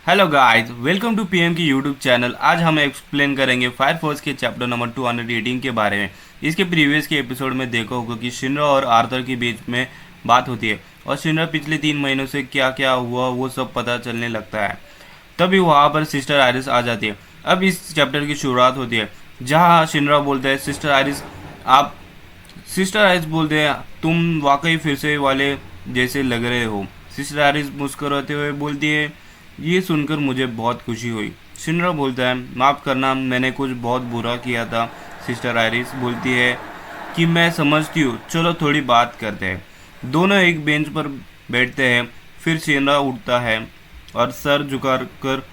Hello guys, welcome to PM की YouTube channel. आज हम एक्सप्लेन करेंगे फायर फोर्स के चैप्टर नंबर 218 के बारे में। इसके प्रीवियस के एपिसोड में देखा होगा कि शिनरा और आर्थर के बीच में बात होती है और शिनरा पिछले 3 महीनों से क्या क्या हुआ वो सब पता चलने लगता है। तभी वहाँ पर सिस्टर आयरिस आ जाती है। अब इस चैप्टर की शुरुआत होती है जहाँ शिनरा बोलता है, आप सिस्टर आयरिस बोलते हैं, तुम वाकई फिर से वाले जैसे लग रहे हो। सिस्टर आयरिस मुस्कुराते हुए बोलती है, ये सुनकर मुझे बहुत खुशी हुई। शिनरा बोलता है, माफ़ करना, मैंने कुछ बहुत बुरा किया था। सिस्टर आयरिस बोलती है कि मैं समझती हूँ, चलो थोड़ी बात करते हैं। दोनों एक बेंच पर बैठते हैं। फिर शिनरा उठता है और सर झुकाकर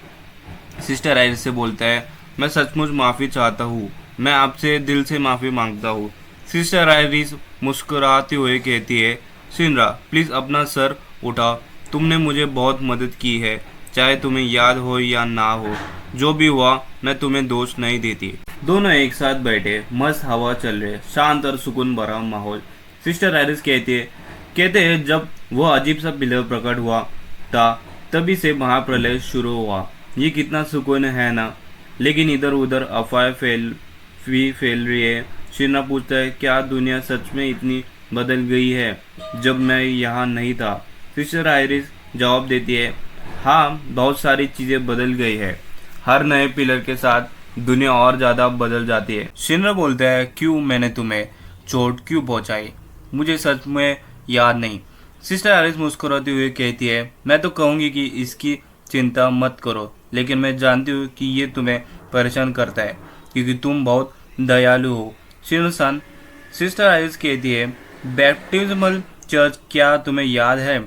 सिस्टर आयरिस से बोलता है, मैं सचमुच माफ़ी चाहता हूँ, मैं आपसे दिल से माफ़ी मांगता हूँ। सिस्टर आयरिस मुस्कुराते हुए कहती है, शिनरा प्लीज़ अपना सर उठाओ, तुमने मुझे बहुत मदद की है, चाहे तुम्हें याद हो या ना हो। जो भी हुआ मैं तुम्हें दोष नहीं देती। दोनों एक साथ बैठे, मस्त हवा चल रही, शांत और सुकून भरा माहौल। सिस्टर आयरिस कहते हैं जब वह अजीब सा पिलर प्रकट हुआ था तभी से महाप्रलय शुरू हुआ। ये कितना सुकून है ना। लेकिन इधर उधर अफवाहें फैल रही है। शिना पूछता है, क्या दुनिया सच में इतनी बदल गई है जब मैं यहाँ नहीं था? सिस्टर आयरिस जवाब देती है, हाँ, बहुत सारी चीज़ें बदल गई है। हर नए पिलर के साथ दुनिया और ज़्यादा बदल जाती है। शिनरा बोलता है, क्यों मैंने तुम्हें चोट क्यों पहुंचाई? मुझे सच में याद नहीं। सिस्टर आयरिस मुस्कुराती हुई कहती है, मैं तो कहूँगी कि इसकी चिंता मत करो, लेकिन मैं जानती हूँ कि ये तुम्हें परेशान करता है क्योंकि तुम बहुत दयालु हो। शिनसन सिस्टर आयरिस कहती है, बैप्टिज्मल चर्च क्या तुम्हें याद है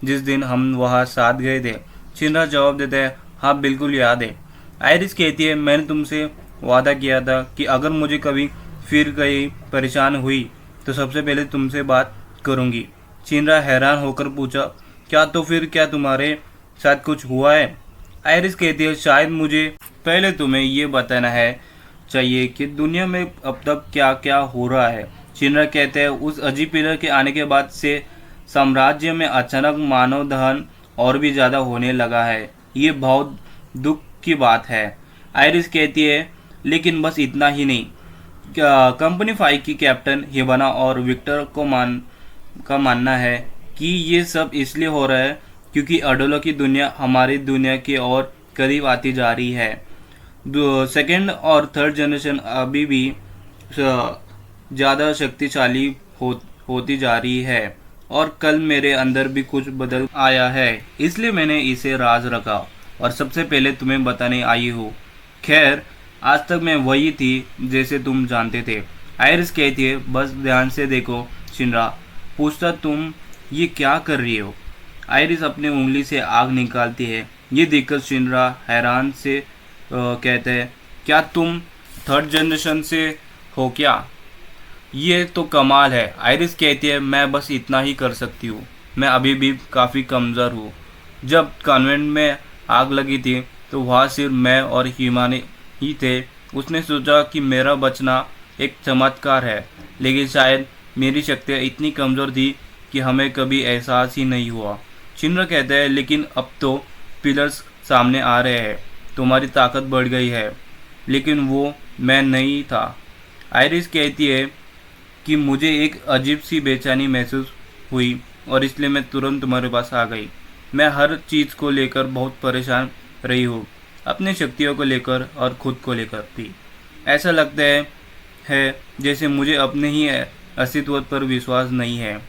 जिस दिन हम वहाँ साथ गए थे? शिनरा जवाब देता है, हाँ बिल्कुल याद है। आयरिस कहती है, मैंने तुमसे वादा किया था कि अगर मुझे कभी फिर कहीं परेशान हुई तो सबसे पहले तुमसे बात करूंगी। शिनरा हैरान होकर पूछा, क्या तुम्हारे साथ कुछ हुआ है? आयरिस कहती है, शायद मुझे पहले तुम्हें ये बताना है चाहिए कि दुनिया में अब तक क्या क्या हो रहा है। शिनरा कहते हैं, उस अजीब पिलर के आने के बाद से साम्राज्य में अचानक मानव दहन और भी ज़्यादा होने लगा है। ये बहुत दुख की बात है। आयरिस कहती है, लेकिन बस इतना ही नहीं। कंपनी 5 की कैप्टन हिबाना और विक्टर का मानना है कि ये सब इसलिए हो रहा है क्योंकि अडोलो की दुनिया हमारी दुनिया के और करीब आती जा रही है। सेकेंड और थर्ड जनरेशन अभी भी ज़्यादा शक्तिशाली होती जा रही है और कल मेरे अंदर भी कुछ बदल आया है, इसलिए मैंने इसे राज रखा और सबसे पहले तुम्हें बताने आई हूँ। खैर, आज तक मैं वही थी जैसे तुम जानते थे। आयरिस कहती है, बस ध्यान से देखो। शिनरा पूछता, तुम ये क्या कर रही हो? आयरिस अपनी उंगली से आग निकालती है। ये देखकर शिनरा हैरान से कहते हैं, क्या तुम थर्ड जनरेशन से हो क्या? ये तो कमाल है। आयरिस कहती है, मैं बस इतना ही कर सकती हूँ, मैं अभी भी काफ़ी कमज़ोर हूँ। जब कॉन्वेंट में आग लगी थी तो वहाँ सिर्फ मैं और हिमानी ही थे। उसने सोचा कि मेरा बचना एक चमत्कार है, लेकिन शायद मेरी शक्तियाँ इतनी कमज़ोर थी कि हमें कभी एहसास ही नहीं हुआ। चिन्ह कहते हैं, लेकिन अब तो पिलर्स सामने आ रहे हैं, तुम्हारी ताकत बढ़ गई है, लेकिन वो मैं नहीं था। आयरिस कहती है कि मुझे एक अजीब सी बेचैनी महसूस हुई और इसलिए मैं तुरंत तुम्हारे पास आ गई। मैं हर चीज़ को लेकर बहुत परेशान रही हूँ, अपनी शक्तियों को लेकर और खुद को लेकर भी। ऐसा लगता है जैसे मुझे अपने ही अस्तित्व पर विश्वास नहीं है।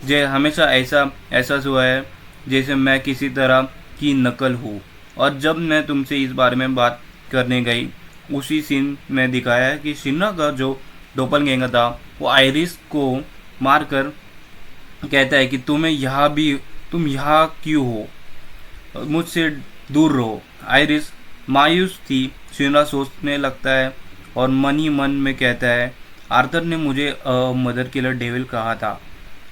जे हमेशा ऐसा एहसास हुआ है जैसे मैं किसी तरह की नकल हूँ। और जब मैं तुमसे इस बारे में बात करने गई, उसी सीन में दिखाया है कि शिन्ना का जो डोपलगैंगर था वो आयरिस को मारकर कहता है कि तुम यहाँ क्यों हो, मुझसे दूर रहो। आयरिस मायूस थी। शिनरा सोचने लगता है और मन ही मन में कहता है, आर्थर ने मुझे मदर किलर डेविल कहा था।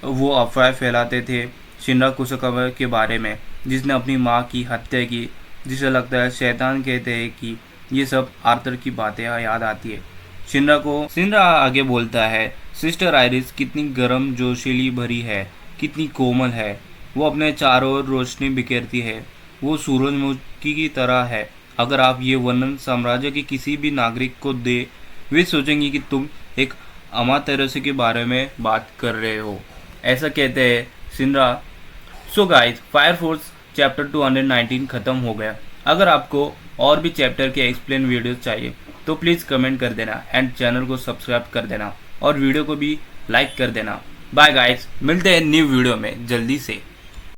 वो अफवाह फैलाते थे शिनरा कुशकवर के बारे में, जिसने अपनी माँ की हत्या की। जिसे लगता है शैतान कहते हैं कि ये सब आर्थर की बातें याद आती है। शिनरा आगे बोलता है, सिस्टर आयरिस कितनी गर्म जोशीली भरी है, कितनी कोमल है। वो अपने चारों ओर रोशनी बिखेरती है वो सूरजमुखी की तरह है। अगर आप ये वर्णन साम्राज्य के किसी भी नागरिक को दे, वे सोचेंगे कि तुम एक अमातेरसु के बारे में बात कर रहे हो। ऐसा कहते हैं Shinra. So guys, Fire Force chapter 219 ख़त्म हो गया। अगर आपको और भी चैप्टर के एक्सप्लेन वीडियोस चाहिए तो प्लीज़ कमेंट कर देना एंड चैनल को सब्सक्राइब कर देना और वीडियो को भी लाइक कर देना। बाय गाइस, मिलते हैं न्यू वीडियो में जल्दी से।